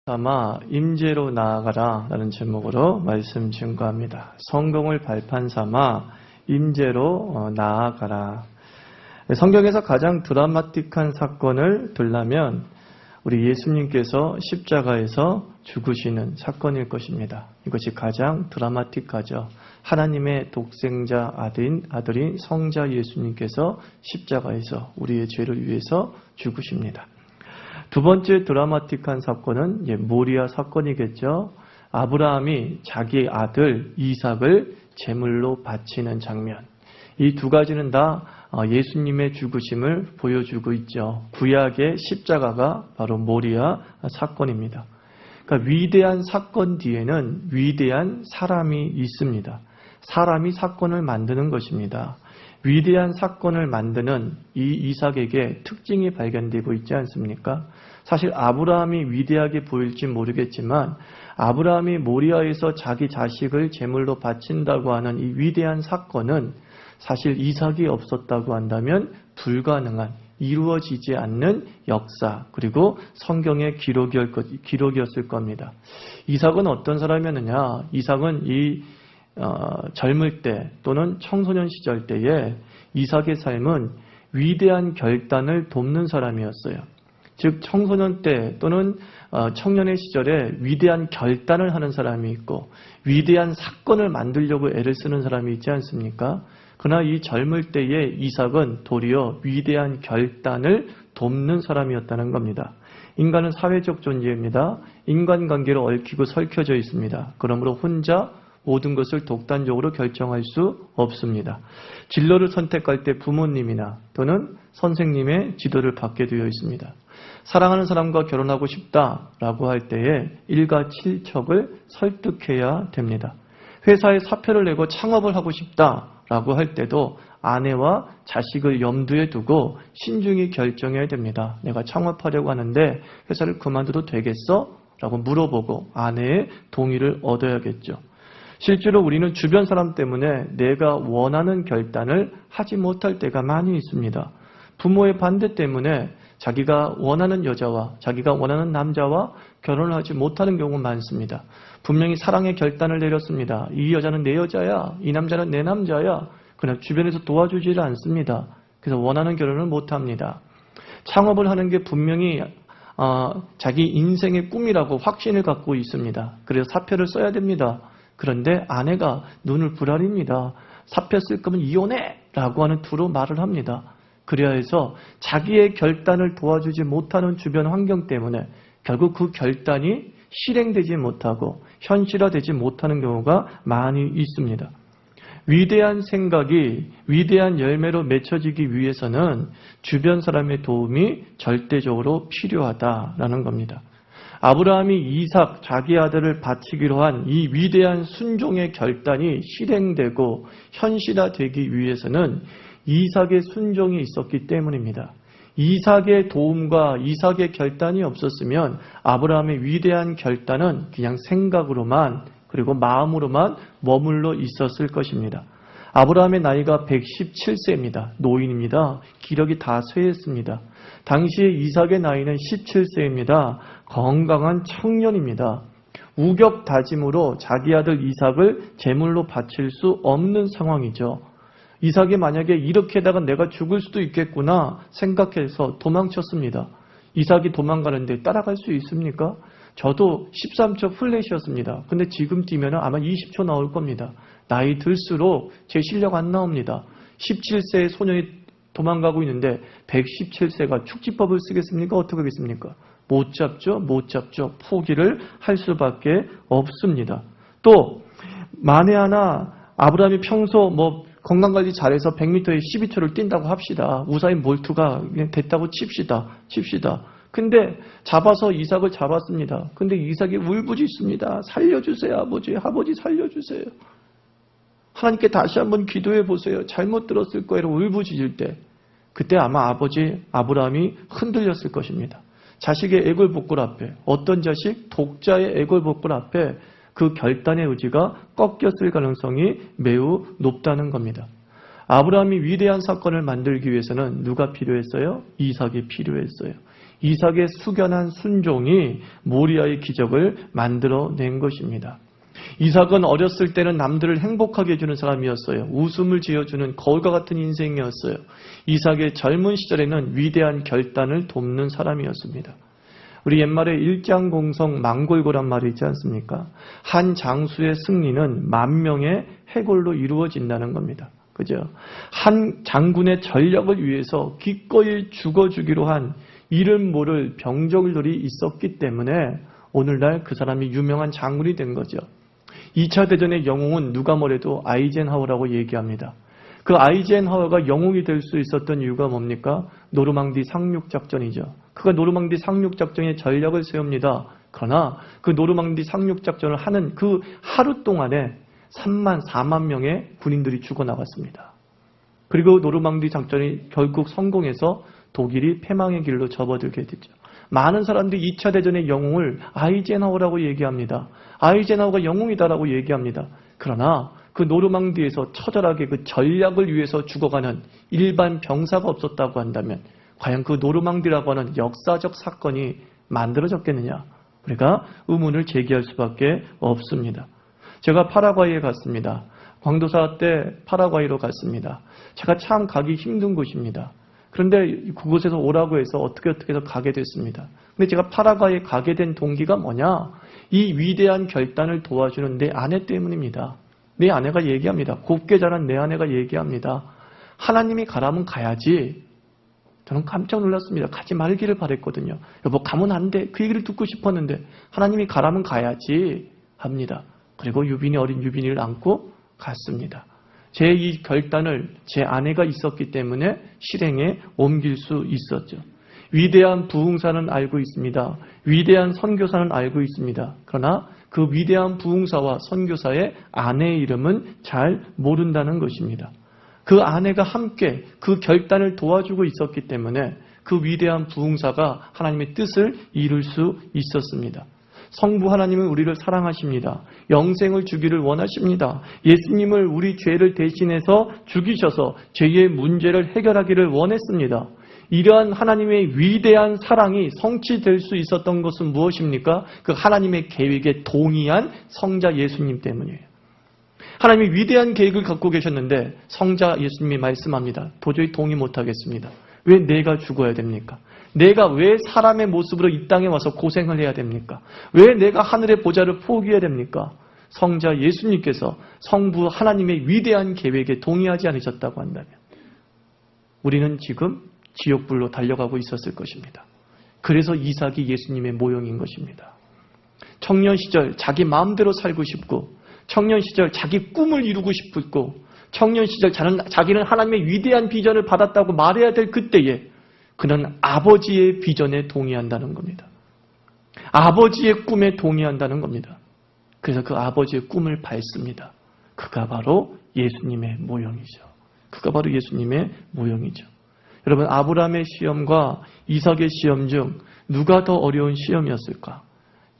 삼아 임재로 나아가라 라는 제목으로 말씀 증거합니다. 성공을 발판 삼아 임재로 나아가라. 성경에서 가장 드라마틱한 사건을 들라면 우리 예수님께서 십자가에서 죽으시는 사건일 것입니다. 이것이 가장 드라마틱하죠. 하나님의 독생자 아들인 성자 예수님께서 십자가에서 우리의 죄를 위해서 죽으십니다. 두 번째 드라마틱한 사건은 모리아 사건이겠죠. 아브라함이 자기 아들 이삭을 제물로 바치는 장면. 이 두 가지는 다 예수님의 죽으심을 보여주고 있죠. 구약의 십자가가 바로 모리아 사건입니다. 그러니까 위대한 사건 뒤에는 위대한 사람이 있습니다. 사람이 사건을 만드는 것입니다. 위대한 사건을 만드는 이 이삭에게 특징이 발견되고 있지 않습니까? 사실 아브라함이 위대하게 보일지 모르겠지만 아브라함이 모리아에서 자기 자식을 제물로 바친다고 하는 이 위대한 사건은 사실 이삭이 없었다고 한다면 불가능한, 이루어지지 않는 역사, 그리고 성경의 기록이었을 겁니다. 이삭은 어떤 사람이었느냐? 이삭은 젊을 때 또는 청소년 시절 때에 이삭의 삶은 위대한 결단을 돕는 사람이었어요. 즉 청소년 때 또는 청년의 시절에 위대한 결단을 하는 사람이 있고 위대한 사건을 만들려고 애를 쓰는 사람이 있지 않습니까? 그러나 이 젊을 때의 이삭은 도리어 위대한 결단을 돕는 사람이었다는 겁니다. 인간은 사회적 존재입니다. 인간관계로 얽히고 설켜져 있습니다. 그러므로 혼자 모든 것을 독단적으로 결정할 수 없습니다. 진로를 선택할 때 부모님이나 또는 선생님의 지도를 받게 되어 있습니다. 사랑하는 사람과 결혼하고 싶다라고 할 때에 일가 칠척을 설득해야 됩니다. 회사에 사표를 내고 창업을 하고 싶다라고 할 때도 아내와 자식을 염두에 두고 신중히 결정해야 됩니다. 내가 창업하려고 하는데 회사를 그만둬도 되겠어? 라고 물어보고 아내의 동의를 얻어야겠죠. 실제로 우리는 주변 사람 때문에 내가 원하는 결단을 하지 못할 때가 많이 있습니다. 부모의 반대 때문에 자기가 원하는 여자와 자기가 원하는 남자와 결혼을 하지 못하는 경우가 많습니다. 분명히 사랑의 결단을 내렸습니다. 이 여자는 내 여자야, 이 남자는 내 남자야. 그러나 주변에서 도와주지를 않습니다. 그래서 원하는 결혼을 못합니다. 창업을 하는 게 분명히 자기 인생의 꿈이라고 확신을 갖고 있습니다. 그래서 사표를 써야 됩니다. 그런데 아내가 눈을 부라립니다. 사표 쓸 거면 이혼해! 라고 하는 투로 말을 합니다. 그래야 해서 자기의 결단을 도와주지 못하는 주변 환경 때문에 결국 그 결단이 실행되지 못하고 현실화되지 못하는 경우가 많이 있습니다. 위대한 생각이 위대한 열매로 맺혀지기 위해서는 주변 사람의 도움이 절대적으로 필요하다라는 겁니다. 아브라함이 이삭 자기 아들을 바치기로 한 이 위대한 순종의 결단이 실행되고 현실화되기 위해서는 이삭의 순종이 있었기 때문입니다. 이삭의 도움과 이삭의 결단이 없었으면 아브라함의 위대한 결단은 그냥 생각으로만 그리고 마음으로만 머물러 있었을 것입니다. 아브라함의 나이가 117세입니다. 노인입니다. 기력이 다 쇠했습니다. 당시에 이삭의 나이는 17세입니다. 건강한 청년입니다. 우격다짐으로 자기 아들 이삭을 제물로 바칠 수 없는 상황이죠. 이삭이 만약에 이렇게 하다가 내가 죽을 수도 있겠구나 생각해서 도망쳤습니다. 이삭이 도망가는데 따라갈 수 있습니까? 저도 13초 플랫이었습니다. 근데 지금 뛰면 아마 20초 나올 겁니다. 나이 들수록 제 실력 안 나옵니다. 17세의 소년이 도망가고 있는데 117세가 축지법을 쓰겠습니까? 어떻게 하겠습니까? 못 잡죠? 못 잡죠. 포기를 할 수밖에 없습니다. 또 만에 하나 아브라함이 평소 건강관리 잘해서 100m에 12초를 뛴다고 합시다. 우사인 볼트가 됐다고 칩시다. 근데 잡아서 이삭을 잡았습니다. 근데 이삭이 울부짖습니다. 살려주세요, 아버지. 아버지 살려주세요. 하나님께 다시 한번 기도해 보세요. 잘못 들었을 거예요. 울부짖을 때. 그때 아마 아브라함이 흔들렸을 것입니다. 자식의 애걸복걸 앞에, 어떤 자식? 독자의 애걸복걸 앞에 그 결단의 의지가 꺾였을 가능성이 매우 높다는 겁니다. 아브라함이 위대한 사건을 만들기 위해서는 누가 필요했어요? 이삭이 필요했어요. 이삭의 숙연한 순종이 모리아의 기적을 만들어낸 것입니다. 이삭은 어렸을 때는 남들을 행복하게 해주는 사람이었어요. 웃음을 지어주는 거울과 같은 인생이었어요. 이삭의 젊은 시절에는 위대한 결단을 돕는 사람이었습니다. 우리 옛말에 일장공성 망골고란 말이 있지 않습니까? 한 장수의 승리는 만 명의 해골로 이루어진다는 겁니다. 그죠? 한 장군의 전력을 위해서 기꺼이 죽어주기로 한 이름 모를 병정들이 있었기 때문에 오늘날 그 사람이 유명한 장군이 된 거죠. 2차 대전의 영웅은 누가 뭐래도 아이젠하워라고 얘기합니다. 그 아이젠하워가 영웅이 될 수 있었던 이유가 뭡니까? 노르망디 상륙작전이죠. 그가 노르망디 상륙작전에 전력을 세웁니다. 그러나 그 노르망디 상륙작전을 하는 그 하루 동안에 3만, 4만 명의 군인들이 죽어나갔습니다. 그리고 노르망디 작전이 결국 성공해서 독일이 패망의 길로 접어들게 됐죠. 많은 사람들이 2차 대전의 영웅을 아이젠하워라고 얘기합니다. 아이젠하워가 영웅이다라고 얘기합니다. 그러나 그 노르망디에서 처절하게 그 전략을 위해서 죽어가는 일반 병사가 없었다고 한다면 과연 그 노르망디라고 하는 역사적 사건이 만들어졌겠느냐? 우리가 의문을 제기할 수밖에 없습니다. 제가 파라과이에 갔습니다. 광도사 때 파라과이로 갔습니다. 제가 참 가기 힘든 곳입니다. 그런데 그곳에서 오라고 해서 어떻게 해서 가게 됐습니다. 근데 제가 파라과이에 가게 된 동기가 뭐냐? 이 위대한 결단을 도와주는 내 아내 때문입니다. 내 아내가 얘기합니다. 곱게 자란 내 아내가 얘기합니다. 하나님이 가라면 가야지. 저는 깜짝 놀랐습니다. 가지 말기를 바랬거든요. 여보 가면 안 돼. 그 얘기를 듣고 싶었는데 하나님이 가라면 가야지 합니다. 그리고 어린 유빈이를 안고 갔습니다. 제 이 결단을 제 아내가 있었기 때문에 실행에 옮길 수 있었죠. 위대한 부흥사는 알고 있습니다. 위대한 선교사는 알고 있습니다. 그러나 그 위대한 부흥사와 선교사의 아내의 이름은 잘 모른다는 것입니다. 그 아내가 함께 그 결단을 도와주고 있었기 때문에 그 위대한 부흥사가 하나님의 뜻을 이룰 수 있었습니다. 성부 하나님은 우리를 사랑하십니다. 영생을 주기를 원하십니다. 예수님을 우리 죄를 대신해서 죽이셔서 죄의 문제를 해결하기를 원했습니다. 이러한 하나님의 위대한 사랑이 성취될 수 있었던 것은 무엇입니까? 그 하나님의 계획에 동의한 성자 예수님 때문이에요. 하나님이 위대한 계획을 갖고 계셨는데 성자 예수님이 말씀합니다. 도저히 동의 못하겠습니다. 왜 내가 죽어야 됩니까? 내가 왜 사람의 모습으로 이 땅에 와서 고생을 해야 됩니까? 왜 내가 하늘의 보좌를 포기해야 됩니까? 성자 예수님께서 성부 하나님의 위대한 계획에 동의하지 않으셨다고 한다면 우리는 지금 지옥불로 달려가고 있었을 것입니다. 그래서 이삭이 예수님의 모형인 것입니다. 청년 시절 자기 마음대로 살고 싶고 청년 시절 자기 꿈을 이루고 싶고 청년 시절 자기는 하나님의 위대한 비전을 받았다고 말해야 될 그때에 그는 아버지의 비전에 동의한다는 겁니다. 아버지의 꿈에 동의한다는 겁니다. 그래서 그 아버지의 꿈을 밟습니다. 그가 바로 예수님의 모형이죠. 그가 바로 예수님의 모형이죠. 여러분 아브라함의 시험과 이삭의 시험 중 누가 더 어려운 시험이었을까?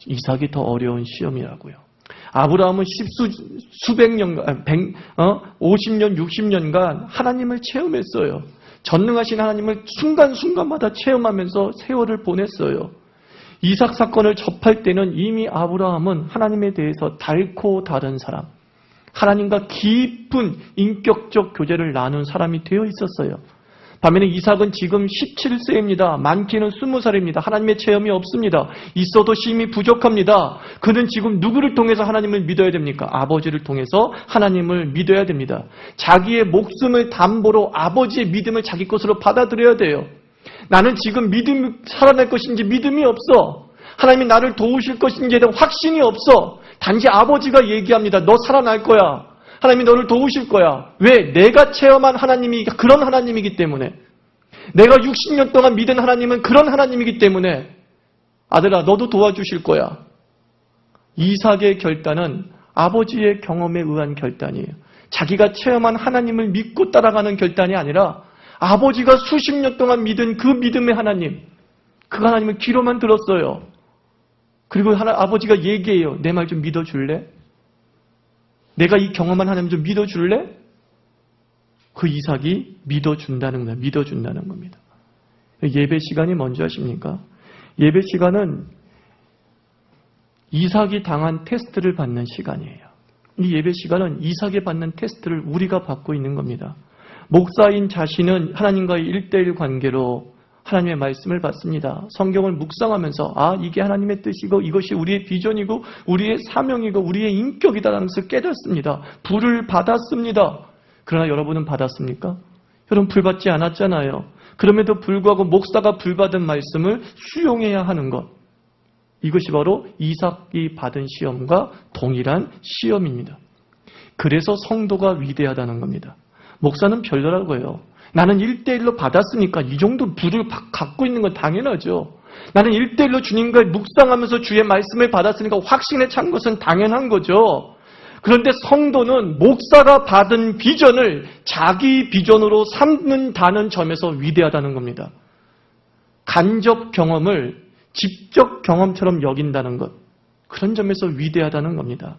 이삭이 더 어려운 시험이라고요. 아브라함은 수백 년간, 50년, 60년간 하나님을 체험했어요. 전능하신 하나님을 순간순간마다 체험하면서 세월을 보냈어요. 이삭 사건을 접할 때는 이미 아브라함은 하나님에 대해서 달고 다른 사람, 하나님과 깊은 인격적 교제를 나눈 사람이 되어 있었어요. 반면에 이삭은 지금 17세입니다. 많게는 20살입니다. 하나님의 체험이 없습니다. 있어도 힘이 부족합니다. 그는 지금 누구를 통해서 하나님을 믿어야 됩니까? 아버지를 통해서 하나님을 믿어야 됩니다. 자기의 목숨을 담보로 아버지의 믿음을 자기 것으로 받아들여야 돼요. 나는 지금 믿음이 살아날 것인지 믿음이 없어. 하나님이 나를 도우실 것인지에 대한 확신이 없어. 단지 아버지가 얘기합니다. 너 살아날 거야. 하나님이 너를 도우실 거야. 왜? 내가 체험한 하나님이 그런 하나님이기 때문에. 내가 60년 동안 믿은 하나님은 그런 하나님이기 때문에 아들아 너도 도와주실 거야. 이삭의 결단은 아버지의 경험에 의한 결단이에요. 자기가 체험한 하나님을 믿고 따라가는 결단이 아니라 아버지가 수십 년 동안 믿은 그 믿음의 하나님, 그 하나님을 귀로만 들었어요. 그리고 아버지가 얘기해요. 내 말 좀 믿어줄래? 내가 이 경험한 하나님 좀 믿어줄래? 그 이삭이 믿어준다는 겁니다. 예배 시간이 뭔지 아십니까? 예배 시간은 이삭이 당한 테스트를 받는 시간이에요. 이 예배 시간은 이삭이 받는 테스트를 우리가 받고 있는 겁니다. 목사인 자신은 하나님과의 1:1 관계로 하나님의 말씀을 받습니다. 성경을 묵상하면서 이게 하나님의 뜻이고 이것이 우리의 비전이고 우리의 사명이고 우리의 인격이다라는 것을 깨닫습니다. 불을 받았습니다. 그러나 여러분은 받았습니까? 여러분 불 받지 않았잖아요. 그럼에도 불구하고 목사가 불 받은 말씀을 수용해야 하는 것. 이것이 바로 이삭이 받은 시험과 동일한 시험입니다. 그래서 성도가 위대하다는 겁니다. 목사는 별로라고요. 나는 1:1로 받았으니까 이 정도 불을 갖고 있는 건 당연하죠. 나는 1:1로 주님과 묵상하면서 주의 말씀을 받았으니까 확신에 찬 것은 당연한 거죠. 그런데 성도는 목사가 받은 비전을 자기 비전으로 삼는다는 점에서 위대하다는 겁니다. 간접 경험을 직접 경험처럼 여긴다는 것. 그런 점에서 위대하다는 겁니다.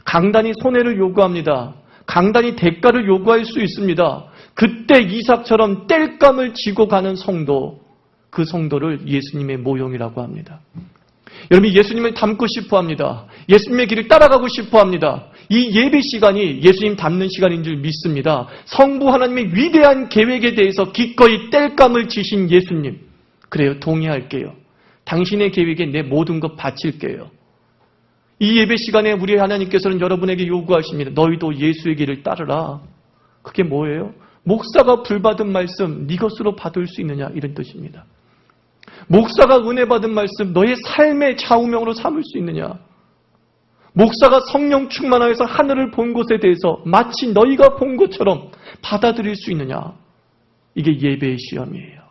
강단이 손해를 요구합니다. 강단이 대가를 요구할 수 있습니다. 그때 이삭처럼 땔감을 지고 가는 성도, 그 성도를 예수님의 모형이라고 합니다. 여러분이 예수님을 닮고 싶어합니다. 예수님의 길을 따라가고 싶어합니다. 이 예배 시간이 예수님 닮는 시간인 줄 믿습니다. 성부 하나님의 위대한 계획에 대해서 기꺼이 땔감을 지신 예수님. 그래요, 동의할게요. 당신의 계획에 내 모든 것 바칠게요. 이 예배 시간에 우리 하나님께서는 여러분에게 요구하십니다. 너희도 예수의 길을 따르라. 그게 뭐예요? 목사가 불받은 말씀 네 것으로 받을 수 있느냐, 이런 뜻입니다. 목사가 은혜 받은 말씀 너의 삶의 좌우명으로 삼을 수 있느냐. 목사가 성령 충만하여서 하늘을 본 곳에 대해서 마치 너희가 본 것처럼 받아들일 수 있느냐. 이게 예배의 시험이에요.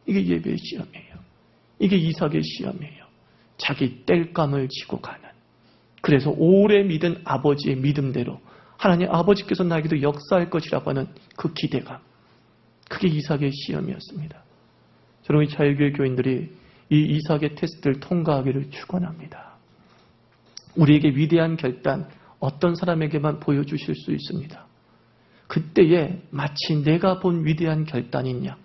이게 예배의 시험이에요. 이게 이삭의 시험이에요. 자기 땔감을 지고 가는. 그래서 오래 믿은 아버지의 믿음대로 하나님 아버지께서 나에게도 역사할 것이라고 하는 그 기대감. 그게 이삭의 시험이었습니다. 저는 우리 자유교회 교인들이 이 이삭의 테스트를 통과하기를 축원합니다. 우리에게 위대한 결단, 어떤 사람에게만 보여주실 수 있습니다. 그때에 마치 내가 본 위대한 결단이냐,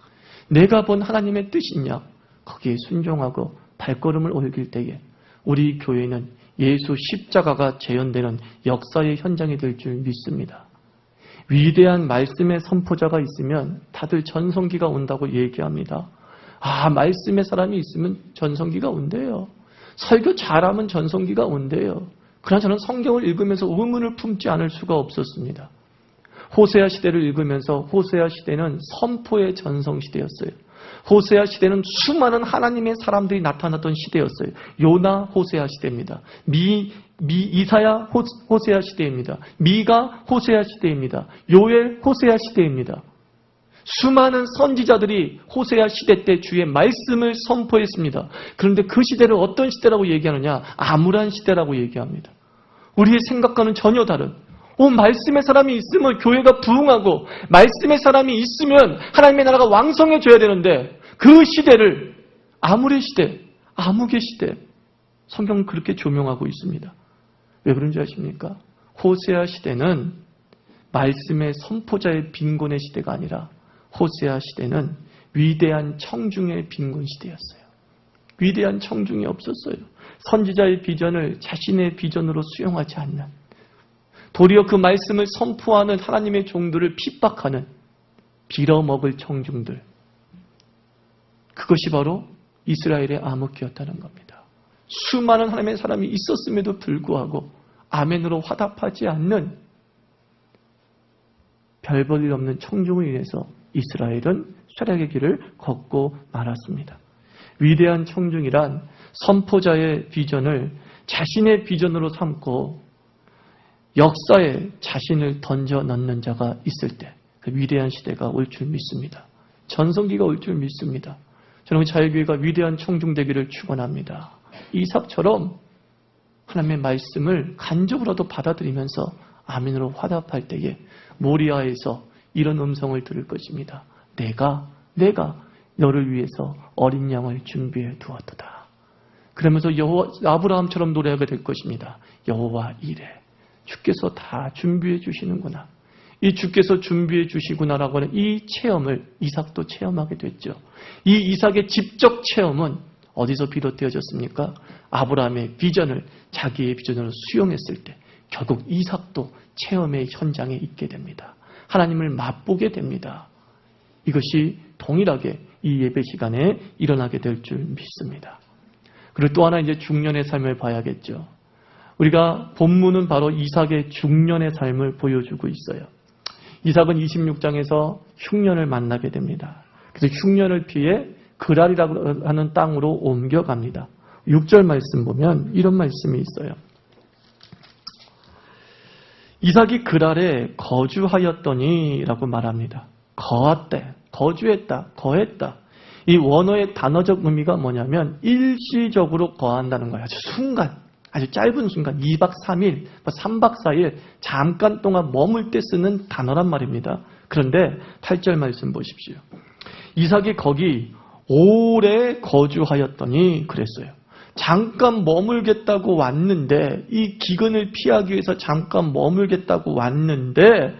내가 본 하나님의 뜻이냐, 거기에 순종하고 발걸음을 옮길 때에 우리 교회는 예수 십자가가 재현되는 역사의 현장이 될 줄 믿습니다. 위대한 말씀의 선포자가 있으면 다들 전성기가 온다고 얘기합니다. 말씀의 사람이 있으면 전성기가 온대요. 설교 잘하면 전성기가 온대요. 그러나 저는 성경을 읽으면서 의문을 품지 않을 수가 없었습니다. 호세아 시대를 읽으면서 호세아 시대는 선포의 전성시대였어요. 호세아 시대는 수많은 하나님의 사람들이 나타났던 시대였어요. 요나 호세아 시대입니다. 이사야 호세아 시대입니다. 미가 호세아 시대입니다. 요엘 호세아 시대입니다. 수많은 선지자들이 호세아 시대 때 주의 말씀을 선포했습니다. 그런데 그 시대를 어떤 시대라고 얘기하느냐? 암울한 시대라고 얘기합니다. 우리의 생각과는 전혀 다른, 말씀의 사람이 있으면 교회가 부흥하고 말씀의 사람이 있으면 하나님의 나라가 왕성해져야 되는데 그 시대를 암울의 시대, 암흑의 시대, 성경은 그렇게 조명하고 있습니다. 왜 그런지 아십니까? 호세아 시대는 말씀의 선포자의 빈곤의 시대가 아니라 호세아 시대는 위대한 청중의 빈곤 시대였어요. 위대한 청중이 없었어요. 선지자의 비전을 자신의 비전으로 수용하지 않는, 도리어 그 말씀을 선포하는 하나님의 종들을 핍박하는 빌어먹을 청중들. 그것이 바로 이스라엘의 암흑기였다는 겁니다. 수많은 하나님의 사람이 있었음에도 불구하고 아멘으로 화답하지 않는 별 볼 일 없는 청중을 인해서 이스라엘은 쇠락의 길을 걷고 말았습니다. 위대한 청중이란 선포자의 비전을 자신의 비전으로 삼고 역사에 자신을 던져 넣는 자가 있을 때 그 위대한 시대가 올 줄 믿습니다. 전성기가 올 줄 믿습니다. 저는 자유교회가 위대한 청중 되기를 축원합니다. 이삭처럼 하나님의 말씀을 간접으로도 받아들이면서 아멘으로 화답할 때에 모리아에서 이런 음성을 들을 것입니다. 내가 너를 위해서 어린 양을 준비해 두었도다. 그러면서 아브라함처럼 노래하게 될 것입니다. 여호와 이래. 주께서 다 준비해 주시는구나. 이 주께서 준비해 주시구나라고 하는 이 체험을 이삭도 체험하게 됐죠. 이 이삭의 직접 체험은 어디서 비롯되어졌습니까? 아브라함의 비전을 자기의 비전으로 수용했을 때 결국 이삭도 체험의 현장에 있게 됩니다. 하나님을 맛보게 됩니다. 이것이 동일하게 이 예배 시간에 일어나게 될 줄 믿습니다. 그리고 또 하나 이제 중년의 삶을 봐야겠죠. 우리가 본문은 바로 이삭의 중년의 삶을 보여주고 있어요. 이삭은 26장에서 흉년을 만나게 됩니다. 그래서 흉년을 피해 그랄이라고 하는 땅으로 옮겨갑니다. 6절 말씀 보면 이런 말씀이 있어요. 이삭이 그랄에 거주하였더니 라고 말합니다. 거했대, 거주했다, 거했다. 이 원어의 단어적 의미가 뭐냐면 일시적으로 거한다는 거예요. 아주 순간, 아주 짧은 순간 2박 3일, 3박 4일 잠깐 동안 머물 때 쓰는 단어란 말입니다. 그런데 8절 말씀 보십시오. 이삭이 거기 오래 거주하였더니 그랬어요. 잠깐 머물겠다고 왔는데 이 기근을 피하기 위해서 잠깐 머물겠다고 왔는데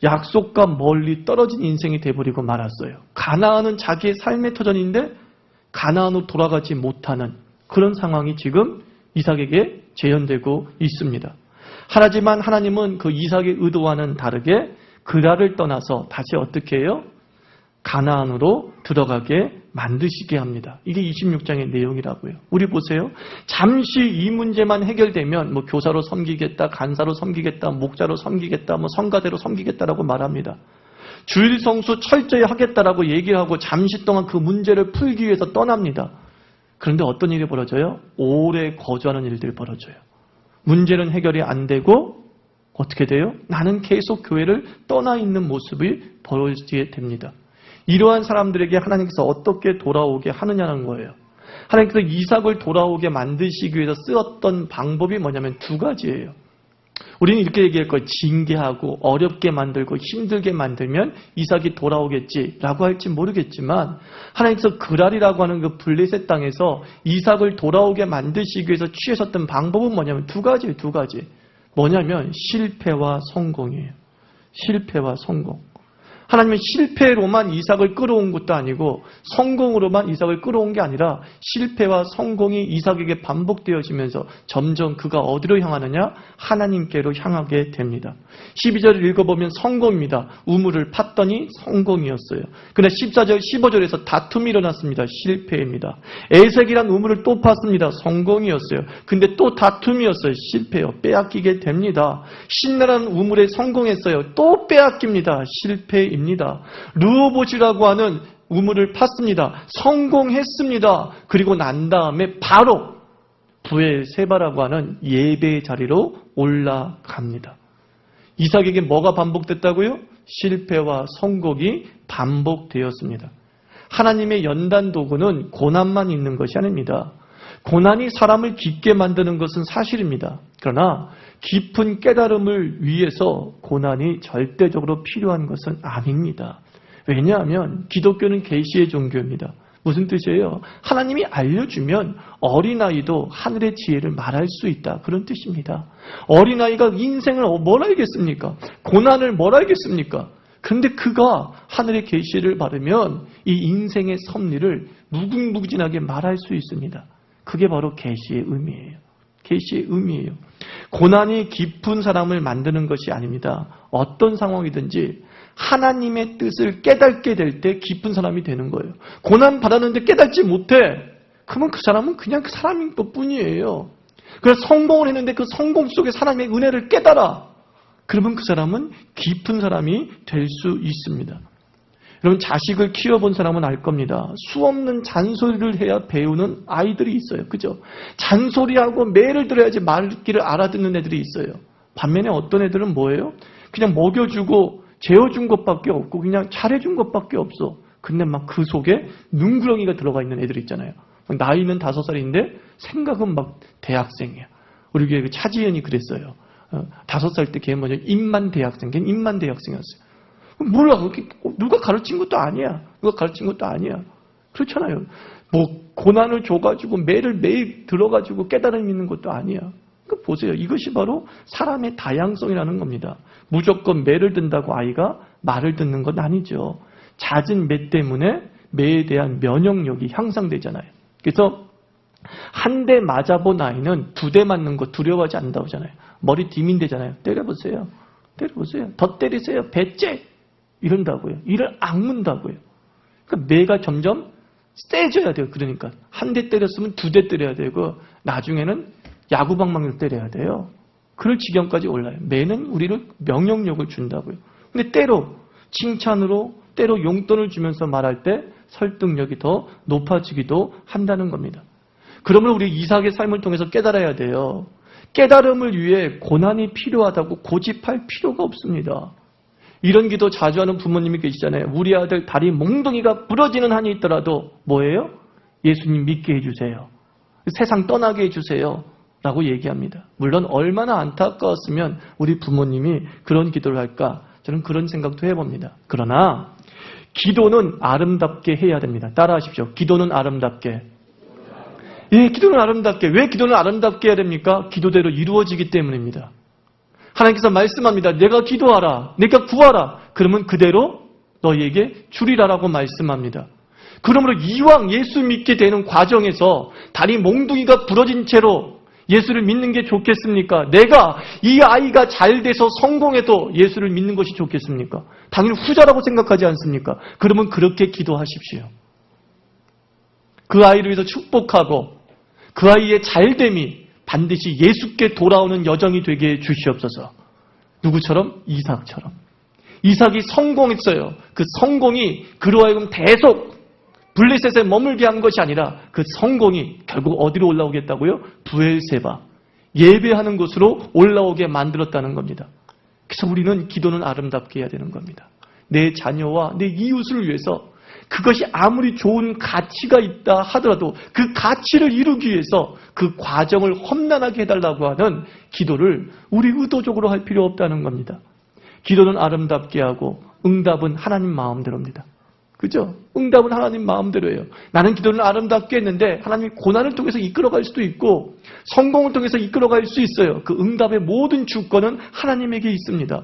약속과 멀리 떨어진 인생이 돼버리고 말았어요. 가나안은 자기의 삶의 터전인데 가나안으로 돌아가지 못하는 그런 상황이 지금 이삭에게 재현되고 있습니다. 하지만 하나님은 그 이삭의 의도와는 다르게 그랄을 떠나서 다시 어떻게 해요? 가나안으로 들어가게 만드시게 합니다. 이게 26장의 내용이라고요. 우리 보세요. 잠시 이 문제만 해결되면 뭐 교사로 섬기겠다, 간사로 섬기겠다, 목자로 섬기겠다, 뭐 성가대로 섬기겠다라고 말합니다. 주일 성수 철저히 하겠다라고 얘기를 하고 잠시 동안 그 문제를 풀기 위해서 떠납니다. 그런데 어떤 일이 벌어져요? 오래 거주하는 일들이 벌어져요. 문제는 해결이 안 되고 어떻게 돼요? 나는 계속 교회를 떠나 있는 모습이 벌어지게 됩니다. 이러한 사람들에게 하나님께서 어떻게 돌아오게 하느냐는 거예요. 하나님께서 이삭을 돌아오게 만드시기 위해서 쓰었던 방법이 뭐냐면 두 가지예요. 우리는 이렇게 얘기할 거예요. 징계하고 어렵게 만들고 힘들게 만들면 이삭이 돌아오겠지라고 할지 모르겠지만 하나님께서 그랄이라고 하는 그 블레셋 땅에서 이삭을 돌아오게 만드시기 위해서 취하셨던 방법은 뭐냐면 두 가지예요. 두 가지. 뭐냐면 실패와 성공이에요. 실패와 성공. 하나님은 실패로만 이삭을 끌어온 것도 아니고 성공으로만 이삭을 끌어온 게 아니라 실패와 성공이 이삭에게 반복되어지면서 점점 그가 어디로 향하느냐? 하나님께로 향하게 됩니다. 12절을 읽어보면 성공입니다. 우물을 팠더니 성공이었어요. 그러나 14절, 15절에서 다툼이 일어났습니다. 실패입니다. 에색이란 우물을 또 팠습니다. 성공이었어요. 근데 또 다툼이었어요. 실패요. 빼앗기게 됩니다. 신나라는 우물에 성공했어요. 또 빼앗깁니다. 실패입니다. 르호봇이라고 하는 우물을 팠습니다. 성공했습니다. 그리고 난 다음에 바로 부엘세바라고 하는 예배의 자리로 올라갑니다. 이삭에게 뭐가 반복됐다고요? 실패와 성공이 반복되었습니다. 하나님의 연단 도구는 고난만 있는 것이 아닙니다. 고난이 사람을 깊게 만드는 것은 사실입니다. 그러나 깊은 깨달음을 위해서 고난이 절대적으로 필요한 것은 아닙니다. 왜냐하면 기독교는 계시의 종교입니다. 무슨 뜻이에요? 하나님이 알려주면 어린아이도 하늘의 지혜를 말할 수 있다. 그런 뜻입니다. 어린아이가 인생을 뭘 알겠습니까? 고난을 뭘 알겠습니까? 그런데 그가 하늘의 계시를 받으면 이 인생의 섭리를 무궁무진하게 말할 수 있습니다. 그게 바로 계시의 의미예요. 계시의 의미예요. 고난이 깊은 사람을 만드는 것이 아닙니다. 어떤 상황이든지 하나님의 뜻을 깨닫게 될 때 깊은 사람이 되는 거예요. 고난 받았는데 깨닫지 못해. 그러면 그 사람은 그냥 그 사람인 것 뿐이에요. 그래서 성공을 했는데 그 성공 속에 하나님의 은혜를 깨달아. 그러면 그 사람은 깊은 사람이 될 수 있습니다. 여러분 자식을 키워본 사람은 알 겁니다. 수없는 잔소리를 해야 배우는 아이들이 있어요. 그죠? 잔소리하고 매를 들어야지 말귀를 알아듣는 애들이 있어요. 반면에 어떤 애들은 뭐예요? 그냥 먹여주고 재워준 것밖에 없고 그냥 잘해준 것밖에 없어. 근데 막 그 속에 눈구렁이가 들어가 있는 애들 있잖아요. 나이는 5살인데 생각은 막 대학생이야. 우리 교회 차지연이 그랬어요. 5살 때 걔 뭐냐 입만 대학생. 걔는 입만 대학생이었어요. 몰라. 누가 가르친 것도 아니야. 누가 가르친 것도 아니야. 그렇잖아요. 뭐 고난을 줘가지고 매를 매일 들어가지고 깨달음 있는 것도 아니야. 보세요. 이것이 바로 사람의 다양성이라는 겁니다. 무조건 매를 든다고 아이가 말을 듣는 건 아니죠. 잦은 매 때문에 매에 대한 면역력이 향상되잖아요. 그래서 한 대 맞아본 아이는 2대 맞는 거 두려워하지 않는다고 하잖아요. 머리 디민대잖아요. 때려보세요. 때려보세요. 더 때리세요. 배째! 이런다고요. 이를 악문다고요. 그러니까 매가 점점 세져야 돼요. 그러니까 한 대 때렸으면 2대 때려야 되고 나중에는 야구방망이로 때려야 돼요. 그럴 지경까지 올라요. 매는 우리를 명령력을 준다고요. 근데 때로 칭찬으로 때로 용돈을 주면서 말할 때 설득력이 더 높아지기도 한다는 겁니다. 그러면 우리 이삭의 삶을 통해서 깨달아야 돼요. 깨달음을 위해 고난이 필요하다고 고집할 필요가 없습니다. 이런 기도 자주 하는 부모님이 계시잖아요. 우리 아들 다리 몽둥이가 부러지는 한이 있더라도 뭐예요? 예수님 믿게 해주세요. 세상 떠나게 해주세요. 라고 얘기합니다. 물론 얼마나 안타까웠으면 우리 부모님이 그런 기도를 할까? 저는 그런 생각도 해봅니다. 그러나 기도는 아름답게 해야 됩니다. 따라하십시오. 기도는 아름답게. 예, 기도는 아름답게. 왜 기도는 아름답게 해야 됩니까? 기도대로 이루어지기 때문입니다. 하나님께서 말씀합니다. 내가 기도하라. 내가 구하라. 그러면 그대로 너희에게 주리라라고 말씀합니다. 그러므로 이왕 예수 믿게 되는 과정에서 다리 몽둥이가 부러진 채로 예수를 믿는 게 좋겠습니까? 내가 이 아이가 잘 돼서 성공해도 예수를 믿는 것이 좋겠습니까? 당연히 후자라고 생각하지 않습니까? 그러면 그렇게 기도하십시오. 그 아이를 위해서 축복하고 그 아이의 잘됨이 반드시 예수께 돌아오는 여정이 되게 해 주시옵소서. 누구처럼? 이삭처럼. 이삭이 성공했어요. 그 성공이 그로 하여금 계속 블레셋에 머물게 한 것이 아니라 그 성공이 결국 어디로 올라오겠다고요? 브엘세바. 예배하는 곳으로 올라오게 만들었다는 겁니다. 그래서 우리는 기도는 아름답게 해야 되는 겁니다. 내 자녀와 내 이웃을 위해서 그것이 아무리 좋은 가치가 있다 하더라도 그 가치를 이루기 위해서 그 과정을 험난하게 해달라고 하는 기도를 우리 의도적으로 할 필요 없다는 겁니다. 기도는 아름답게 하고 응답은 하나님 마음대로입니다. 그죠? 응답은 하나님 마음대로예요. 나는 기도를 아름답게 했는데 하나님이 고난을 통해서 이끌어갈 수도 있고 성공을 통해서 이끌어갈 수 있어요. 그 응답의 모든 주권은 하나님에게 있습니다.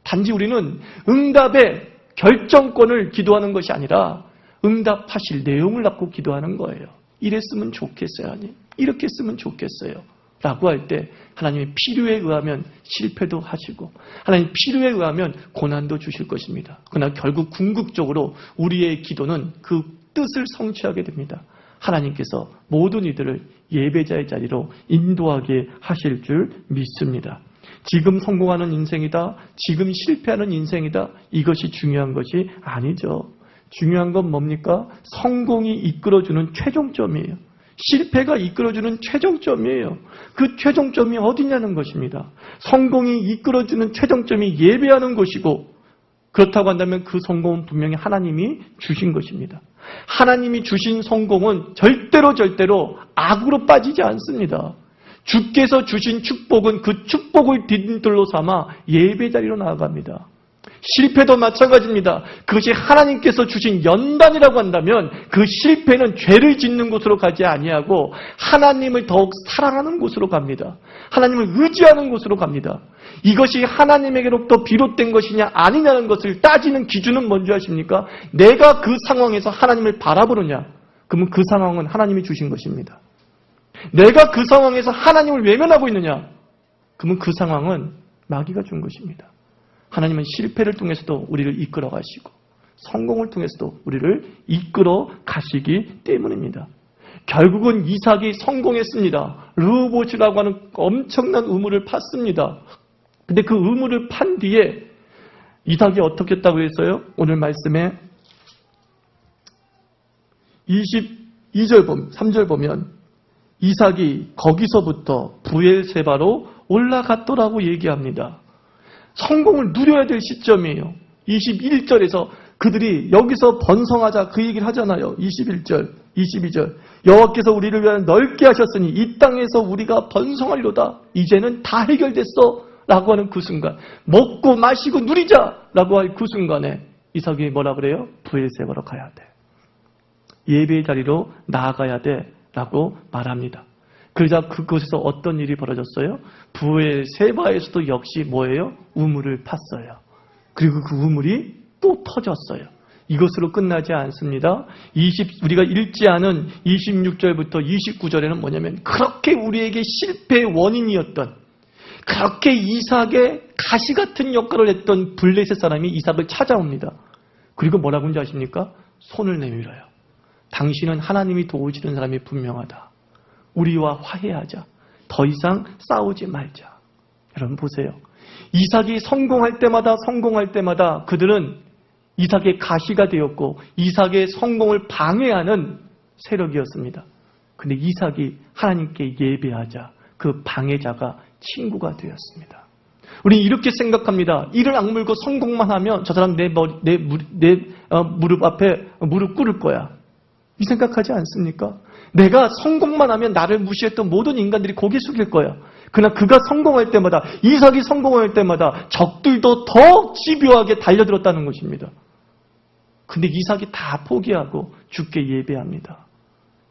단지 우리는 응답의 결정권을 기도하는 것이 아니라 응답하실 내용을 갖고 기도하는 거예요. 이랬으면 좋겠어요. 하나님. 이렇게 했으면 좋겠어요. 라고 할 때 하나님의 필요에 의하면 실패도 하시고 하나님 필요에 의하면 고난도 주실 것입니다. 그러나 결국 궁극적으로 우리의 기도는 그 뜻을 성취하게 됩니다. 하나님께서 모든 이들을 예배자의 자리로 인도하게 하실 줄 믿습니다. 지금 성공하는 인생이다. 지금 실패하는 인생이다. 이것이 중요한 것이 아니죠. 중요한 건 뭡니까? 성공이 이끌어주는 최종점이에요. 실패가 이끌어주는 최종점이에요. 그 최종점이 어디냐는 것입니다. 성공이 이끌어주는 최종점이 예배하는 것이고 그렇다고 한다면 그 성공은 분명히 하나님이 주신 것입니다. 하나님이 주신 성공은 절대로 악으로 빠지지 않습니다. 주께서 주신 축복은 그 축복을 뒷돌로 삼아 예배 자리로 나아갑니다. 실패도 마찬가지입니다. 그것이 하나님께서 주신 연단이라고 한다면 그 실패는 죄를 짓는 곳으로 가지 아니하고 하나님을 더욱 사랑하는 곳으로 갑니다. 하나님을 의지하는 곳으로 갑니다. 이것이 하나님에게로부터 비롯된 것이냐 아니냐는 것을 따지는 기준은 뭔지 아십니까? 내가 그 상황에서 하나님을 바라보느냐? 그러면 그 상황은 하나님이 주신 것입니다. 내가 그 상황에서 하나님을 외면하고 있느냐? 그러면 그 상황은 마귀가 준 것입니다. 하나님은 실패를 통해서도 우리를 이끌어 가시고 성공을 통해서도 우리를 이끌어 가시기 때문입니다. 결국은 이삭이 성공했습니다. 르호봇이라고 하는 엄청난 우물을 팠습니다. 근데 그 우물을 판 뒤에 이삭이 어떻게 했다고 했어요? 오늘 말씀에 22절 3절 보면 이삭이 거기서부터 브엘세바로 올라갔더라고 얘기합니다. 성공을 누려야 될 시점이에요. 21절에서 그들이 여기서 번성하자 그 얘기를 하잖아요. 21절, 22절. 여호와께서 우리를 위하여 넓게 하셨으니 이 땅에서 우리가 번성하리로다. 이제는 다 해결됐어. 라고 하는 그 순간. 먹고 마시고 누리자. 라고 할 그 순간에 이삭이 뭐라 그래요? 브엘세바로 가야 돼. 예배의 자리로 나아가야 돼. 라고 말합니다. 그러자 그곳에서 어떤 일이 벌어졌어요? 부엘 세바에서도 역시 뭐예요? 우물을 팠어요. 그리고 그 우물이 또 터졌어요. 이것으로 끝나지 않습니다. 우리가 읽지 않은 26절부터 29절에는 뭐냐면 그렇게 우리에게 실패의 원인이었던, 그렇게 이삭의 가시 같은 역할을 했던 블레셋 사람이 이삭을 찾아옵니다. 그리고 뭐라고 하는지 아십니까? 손을 내밀어요. 당신은 하나님이 도우시는 사람이 분명하다. 우리와 화해하자. 더 이상 싸우지 말자. 여러분 보세요. 이삭이 성공할 때마다 그들은 이삭의 가시가 되었고 이삭의 성공을 방해하는 세력이었습니다. 근데 이삭이 하나님께 예배하자 그 방해자가 친구가 되었습니다. 우리는 이렇게 생각합니다. 이를 악물고 성공만 하면 저 사람 내 무릎 앞에 무릎 꿇을 거야. 이 생각하지 않습니까? 내가 성공만 하면 나를 무시했던 모든 인간들이 고개 숙일 거야. 그러나 그가 성공할 때마다, 이삭이 성공할 때마다 적들도 더 집요하게 달려들었다는 것입니다. 근데 이삭이 다 포기하고 주께 예배합니다.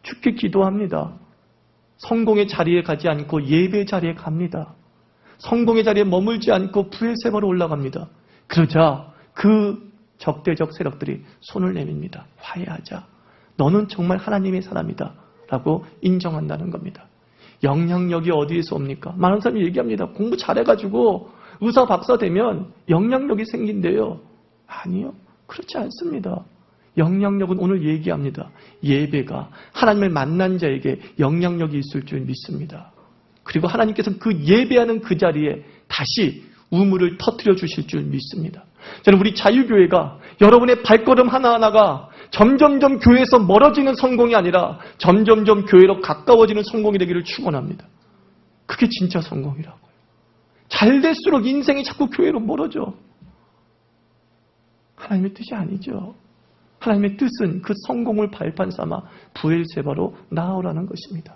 주께 기도합니다. 성공의 자리에 가지 않고 예배의 자리에 갑니다. 성공의 자리에 머물지 않고 부엘세바로 올라갑니다. 그러자 그 적대적 세력들이 손을 내밉니다. 화해하자. 너는 정말 하나님의 사람이다. 라고 인정한다는 겁니다. 영향력이 어디에서 옵니까? 많은 사람이 얘기합니다. 공부 잘해가지고 의사 박사 되면 영향력이 생긴대요. 아니요. 그렇지 않습니다. 영향력은 오늘 얘기합니다. 예배가 하나님을 만난 자에게 영향력이 있을 줄 믿습니다. 그리고 하나님께서는 그 예배하는 그 자리에 다시 우물을 터뜨려 주실 줄 믿습니다. 저는 우리 자유교회가 여러분의 발걸음 하나하나가 점점점 교회에서 멀어지는 성공이 아니라 점점점 교회로 가까워지는 성공이 되기를 축원합니다. 그게 진짜 성공이라고요. 잘 될수록 인생이 자꾸 교회로 멀어져. 하나님의 뜻이 아니죠. 하나님의 뜻은 그 성공을 발판 삼아 부엘세바로 나아오라는 것입니다.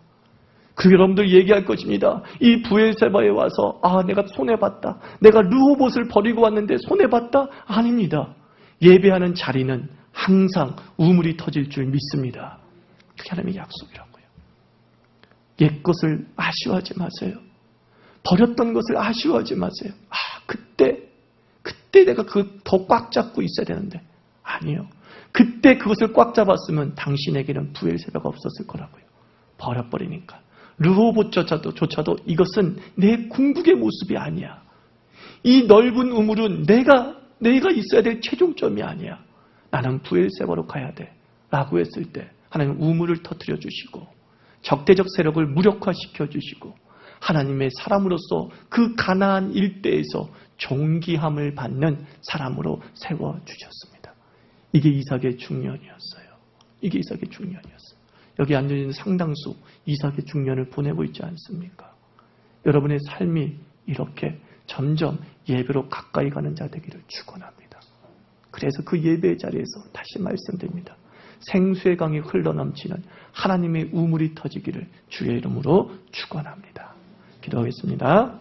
그리고 여러분들 얘기할 것입니다. 이 부엘세바에 와서 내가 손해봤다. 내가 르호봇을 버리고 왔는데 손해봤다? 아닙니다. 예배하는 자리는 항상 우물이 터질 줄 믿습니다. 그게 하나님의 약속이라고요. 옛것을 아쉬워하지 마세요. 버렸던 것을 아쉬워하지 마세요. 그때 내가 더 꽉 잡고 있어야 되는데. 아니요. 그때 그것을 꽉 잡았으면 당신에게는 부엘세바가 없었을 거라고요. 버려버리니까. 르호봇조차도 이것은 내 궁극의 모습이 아니야. 이 넓은 우물은 내가 있어야 될 최종점이 아니야. 나는 부엘세바로 가야 돼. 라고 했을 때 하나님은 우물을 터뜨려 주시고 적대적 세력을 무력화시켜 주시고 하나님의 사람으로서 그 가나안 일대에서 존귀함을 받는 사람으로 세워주셨습니다. 이게 이삭의 중년이었어요. 이게 이삭의 중년이었어요. 여기 앉아있는 상당수 이삭의 중년을 보내고 있지 않습니까? 여러분의 삶이 이렇게 점점 예배로 가까이 가는 자 되기를 축원합니다. 그래서 그 예배의 자리에서 다시 말씀드립니다. 생수의 강이 흘러넘치는 하나님의 우물이 터지기를 주의 이름으로 축원합니다. 기도하겠습니다.